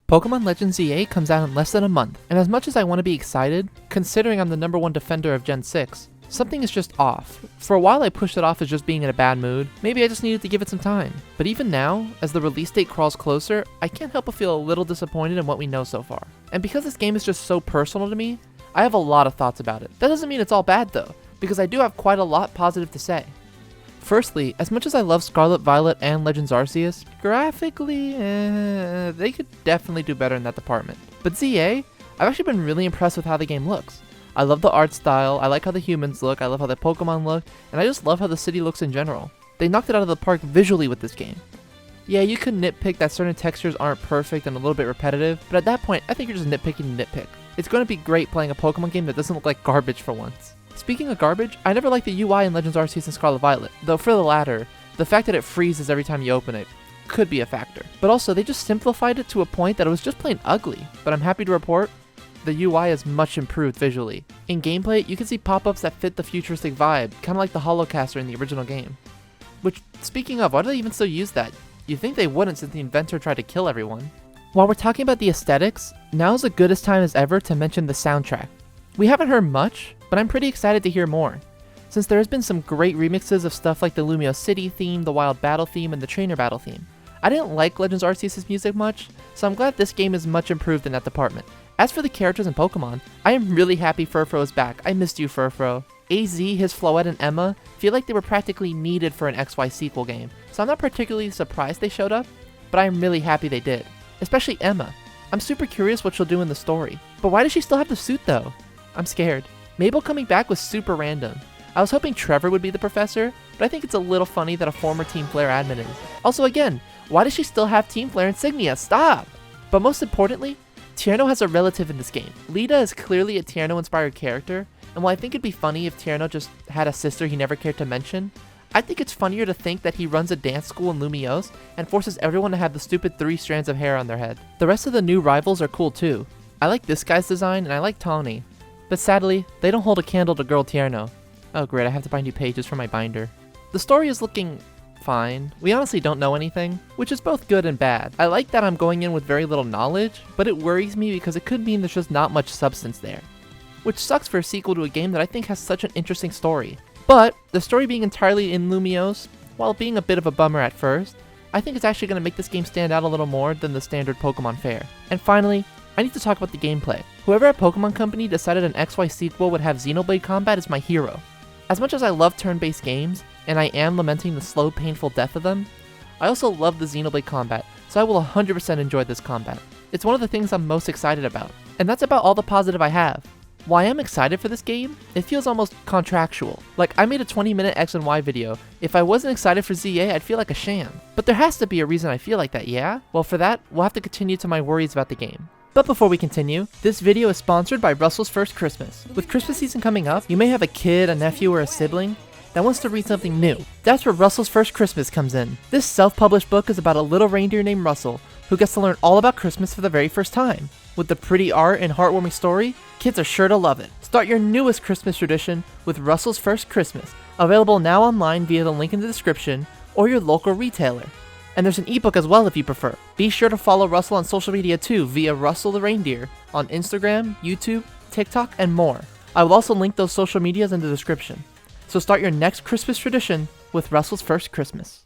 Pokemon Legends ZA comes out in less than a month, and as much as I want to be excited, considering I'm the #1 defender of Gen 6, something is just off. For a while I pushed it off as just being in a bad mood, maybe I just needed to give it some time. But even now, as the release date crawls closer, I can't help but feel a little disappointed in what we know so far. And because this game is just so personal to me, I have a lot of thoughts about it. That doesn't mean it's all bad though, because I do have quite a lot positive to say. Firstly, as much as I love Scarlet Violet and Legends Arceus, graphically, they could definitely do better in that department. But ZA, I've actually been really impressed with how the game looks. I love the art style, I like how the humans look, I love how the Pokemon look, and I just love how the city looks in general. They knocked it out of the park visually with this game. Yeah, you could nitpick that certain textures aren't perfect and a little bit repetitive, but at that point, I think you're just nitpicking to nitpick. It's going to be great playing a Pokemon game that doesn't look like garbage for once. Speaking of garbage, I never liked the UI in Legends Arceus and Scarlet Violet, though for the latter, the fact that it freezes every time you open it could be a factor. But also, they just simplified it to a point that it was just plain ugly, but I'm happy to report the UI is much improved visually. In gameplay, you can see pop-ups that fit the futuristic vibe, kinda like the Holocaster in the original game. Which, speaking of, why do they even still use that? You'd think they wouldn't since the inventor tried to kill everyone. While we're talking about the aesthetics, now is the goodest time as ever to mention the soundtrack. We haven't heard much, but I'm pretty excited to hear more, since there has been some great remixes of stuff like the Lumio City theme, the Wild Battle theme, and the Trainer Battle theme. I didn't like Legends Arceus' music much, so I'm glad this game is much improved in that department. As for the characters in Pokemon, I am really happy Furfrou is back. I missed you, Furfrou. AZ, his Floette, and Emma feel like they were practically needed for an XY sequel game, so I'm not particularly surprised they showed up, but I am really happy they did. Especially Emma. I'm super curious what she'll do in the story. But why does she still have the suit though? I'm scared. Mabel coming back was super random. I was hoping Trevor would be the professor, but I think it's a little funny that a former Team Flare admin is. Also again, why does she still have Team Flare insignia? Stop! But most importantly, Tierno has a relative in this game. Lita is clearly a Tierno-inspired character, and while I think it'd be funny if Tierno just had a sister he never cared to mention, I think it's funnier to think that he runs a dance school in Lumiose and forces everyone to have the stupid 3 strands of hair on their head. The rest of the new rivals are cool too. I like this guy's design and I like Tawny. But sadly, they don't hold a candle to Girl Tierno. Oh great, I have to buy new pages for my binder. The story is looking fine. We honestly don't know anything, which is both good and bad. I like that I'm going in with very little knowledge, but it worries me because it could mean there's just not much substance there. Which sucks for a sequel to a game that I think has such an interesting story. But, the story being entirely in Lumiose, while being a bit of a bummer at first, I think it's actually going to make this game stand out a little more than the standard Pokemon fare. And finally, I need to talk about the gameplay. Whoever at Pokemon Company decided an XY sequel would have Xenoblade combat is my hero. As much as I love turn-based games, and I am lamenting the slow, painful death of them, I also love the Xenoblade combat, so I will 100% enjoy this combat. It's one of the things I'm most excited about. And that's about all the positive I have. While I am excited for this game, it feels almost contractual. Like, I made a 20-minute X and Y video. If I wasn't excited for ZA, I'd feel like a sham. But there has to be a reason I feel like that, yeah? Well, for that, we'll have to continue to my worries about the game. But before we continue, this video is sponsored by Russell's First Christmas. With Christmas season coming up, you may have a kid, a nephew, or a sibling that wants to read something new. That's where Russell's First Christmas comes in. This self-published book is about a little reindeer named Russell who gets to learn all about Christmas for the very first time. With the pretty art and heartwarming story, kids are sure to love it. Start your newest Christmas tradition with Russell's First Christmas, available now online via the link in the description or your local retailer. And there's an ebook as well if you prefer. Be sure to follow Russell on social media too via Russell the Reindeer on Instagram, YouTube, TikTok, and more. I will also link those social medias in the description. So start your next Christmas tradition with Russell's First Christmas.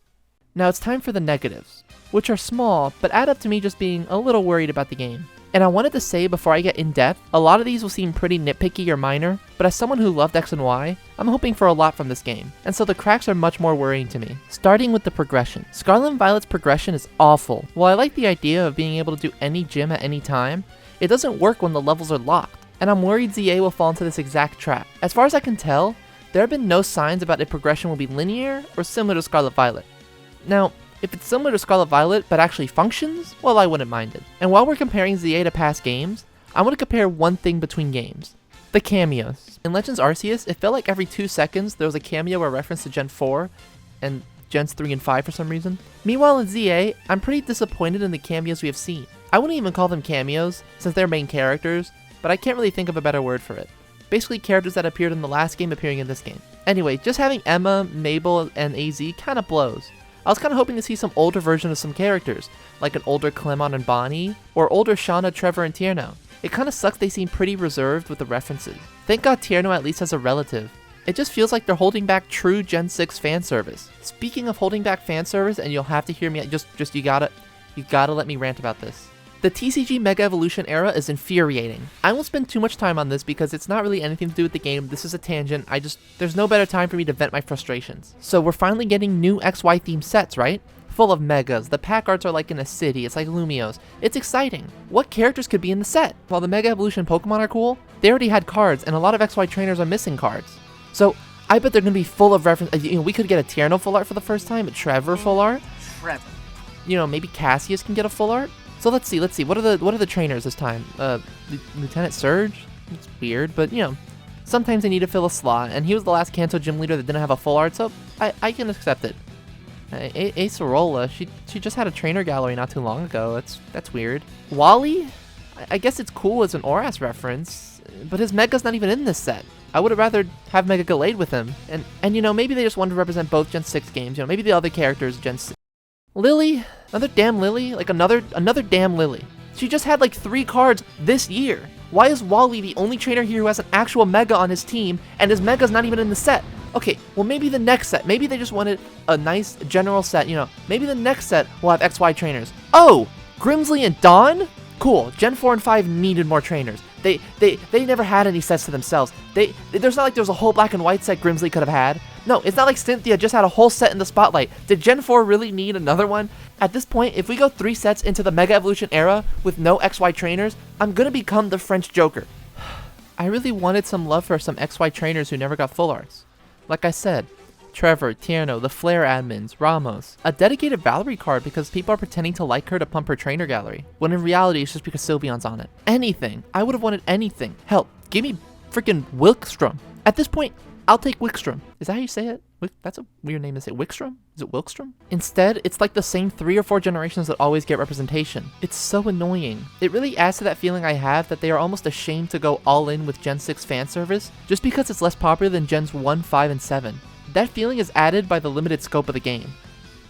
Now it's time for the negatives, which are small but add up to me just being a little worried about the game. And I wanted to say before I get in depth, a lot of these will seem pretty nitpicky or minor, but as someone who loved X and Y, I'm hoping for a lot from this game, and so the cracks are much more worrying to me. Starting with the progression. Scarlet and Violet's progression is awful. While I like the idea of being able to do any gym at any time, it doesn't work when the levels are locked, and I'm worried ZA will fall into this exact trap. As far as I can tell, there have been no signs about if progression will be linear or similar to Scarlet Violet. Now, if it's similar to Scarlet Violet but actually functions, well, I wouldn't mind it. And while we're comparing ZA to past games, I want to compare one thing between games. The cameos. In Legends Arceus, it felt like every 2 seconds there was a cameo or reference to Gen 4 and Gens 3 and 5 for some reason. Meanwhile in ZA, I'm pretty disappointed in the cameos we have seen. I wouldn't even call them cameos, since they're main characters, but I can't really think of a better word for it. Basically characters that appeared in the last game appearing in this game. Anyway, just having Emma, Mabel, and AZ kinda blows. I was kind of hoping to see some older version of some characters, like an older Clemon and Bonnie, or older Shauna, Trevor, and Tierno. It kind of sucks they seem pretty reserved with the references. Thank God Tierno at least has a relative. It just feels like they're holding back true Gen 6 fan service. Speaking of holding back fan service, and you'll have to hear me, you gotta let me rant about this. The TCG Mega Evolution era is infuriating. I won't spend too much time on this because it's not really anything to do with the game. This is a tangent. There's no better time for me to vent my frustrations. So we're finally getting new XY themed sets, right? Full of megas. The pack arts are like in a city. It's like Lumiose. It's exciting. What characters could be in the set? While the Mega Evolution Pokemon are cool, they already had cards, and a lot of XY trainers are missing cards. So I bet they're gonna be full of reference. We could get a Tierno full art for the first time, a Trevor full art. Maybe Cassius can get a full art. So let's see. What are the trainers this time? Lieutenant Surge? It's weird, but sometimes they need to fill a slot, and he was the last Kanto gym leader that didn't have a full art, so I can accept it. Acerola, she just had a trainer gallery not too long ago. That's weird. Wally? I guess it's cool as an Oras reference, but his Mega's not even in this set. I would have rather have Mega Gallade with him, and maybe they just wanted to represent both Gen 6 games. Maybe the other characters Gen 6. Lily? Another damn Lily? Like another damn Lily. She just had like 3 cards this year. Why is Wally the only trainer here who has an actual Mega on his team, and his Mega's not even in the set? Okay, well maybe the next set, maybe they just wanted a nice general set, maybe the next set will have XY trainers. Oh! Grimsley and Dawn? Cool, Gen 4 and 5 needed more trainers. They never had any sets to themselves. There's not like there's a whole black and white set Grimsley could have had. No, it's not like Cynthia just had a whole set in the spotlight. Did Gen 4 really need another one? At this point, if we go 3 sets into the Mega Evolution era with no XY trainers, I'm gonna become the French Joker. I really wanted some love for some XY trainers who never got full arts. Like I said, Trevor, Tierno, the Flare admins, Ramos. A dedicated Valerie card because people are pretending to like her to pump her trainer gallery, when in reality it's just because Sylveon's on it. Anything. I would have wanted anything. Hell, give me freaking Wilkstrom. At this point, I'll take Wickstrom. Is that how you say it? That's a weird name to say. Wickstrom? Is it Wilkstrom? Instead, it's like the same 3 or 4 generations that always get representation. It's so annoying. It really adds to that feeling I have that they are almost ashamed to go all in with Gen 6 fan service just because it's less popular than Gens 1, 5, and 7. That feeling is added by the limited scope of the game.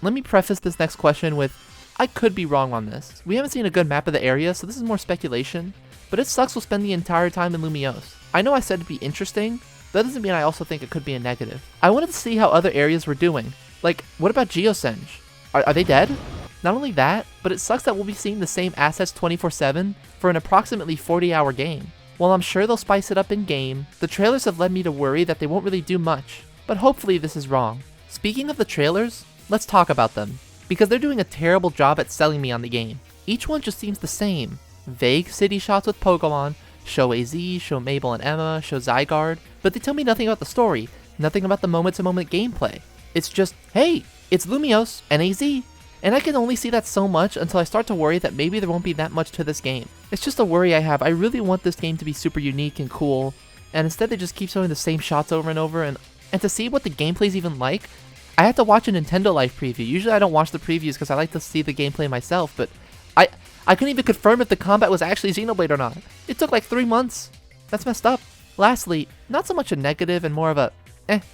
Let me preface this next question with, I could be wrong on this. We haven't seen a good map of the area, so this is more speculation, but it sucks we'll spend the entire time in Lumiose. I know I said it'd be interesting, but that doesn't mean I also think it could be a negative. I wanted to see how other areas were doing. Like, what about Geosenge? Are they dead? Not only that, but it sucks that we'll be seeing the same assets 24/7 for an approximately 40-hour game. While I'm sure they'll spice it up in-game, the trailers have led me to worry that they won't really do much. But hopefully this is wrong. Speaking of the trailers, let's talk about them, because they're doing a terrible job at selling me on the game. Each one just seems the same. Vague city shots with Pokemon, show AZ, show Mabel and Emma, show Zygarde, but they tell me nothing about the story, nothing about the moment-to-moment gameplay. It's just, hey, it's Lumiose and AZ. And I can only see that so much until I start to worry that maybe there won't be that much to this game. It's just a worry I have. I really want this game to be super unique and cool, and instead they just keep showing the same shots over and over, and to see what the gameplay's even like, I had to watch a Nintendo Life preview. Usually I don't watch the previews because I like to see the gameplay myself, but I couldn't even confirm if the combat was actually Xenoblade or not. It took like 3 months. That's messed up. Lastly, not so much a negative and more of a,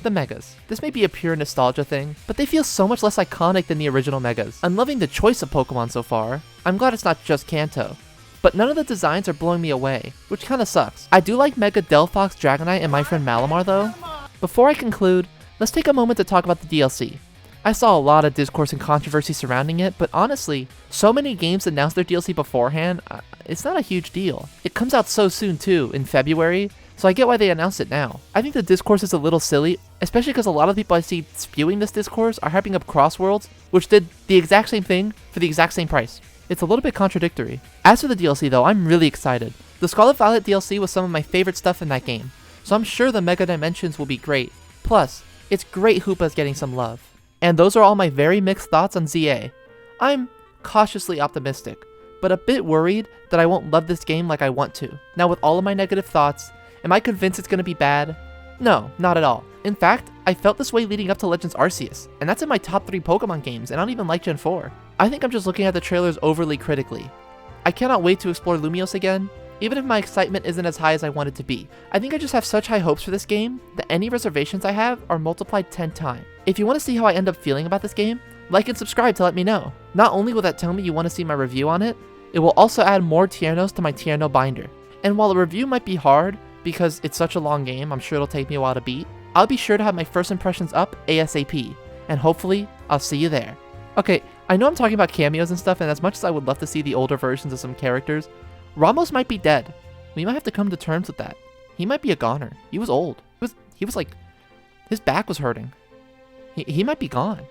the Megas. This may be a pure nostalgia thing, but they feel so much less iconic than the original Megas. I'm loving the choice of Pokemon so far. I'm glad it's not just Kanto. But none of the designs are blowing me away, which kinda sucks. I do like Mega Delphox, Dragonite, and my friend Malamar though. Before I conclude, let's take a moment to talk about the DLC. I saw a lot of discourse and controversy surrounding it, but honestly, so many games announced their DLC beforehand, it's not a huge deal. It comes out so soon too, in February, so I get why they announced it now. I think the discourse is a little silly, especially because a lot of people I see spewing this discourse are hyping up Crossworlds, which did the exact same thing for the exact same price. It's a little bit contradictory. As for the DLC though, I'm really excited. The Scarlet Violet DLC was some of my favorite stuff in that game, so I'm sure the Mega Dimensions will be great. Plus, it's great Hoopa's getting some love. And those are all my very mixed thoughts on ZA. I'm cautiously optimistic, but a bit worried that I won't love this game like I want to. Now with all of my negative thoughts, am I convinced it's going to be bad? No, not at all. In fact, I felt this way leading up to Legends Arceus, and that's in my top 3 Pokemon games, and I don't even like Gen 4. I think I'm just looking at the trailers overly critically. I cannot wait to explore Lumiose again, even if my excitement isn't as high as I want it to be. I think I just have such high hopes for this game that any reservations I have are multiplied 10 times. If you want to see how I end up feeling about this game, Like and subscribe to let me know. Not only will that tell me you want to see my review on it, it will also add more tier notes to my tier note binder. And while a review might be hard, because it's such a long game, I'm sure it'll take me a while to beat, I'll be sure to have my first impressions up ASAP, and hopefully, I'll see you there. Okay, I know I'm talking about cameos and stuff, and as much as I would love to see the older versions of some characters, Ramos might be dead. We might have to come to terms with that. He might be a goner. He was old. He was like, his back was hurting. He might be gone.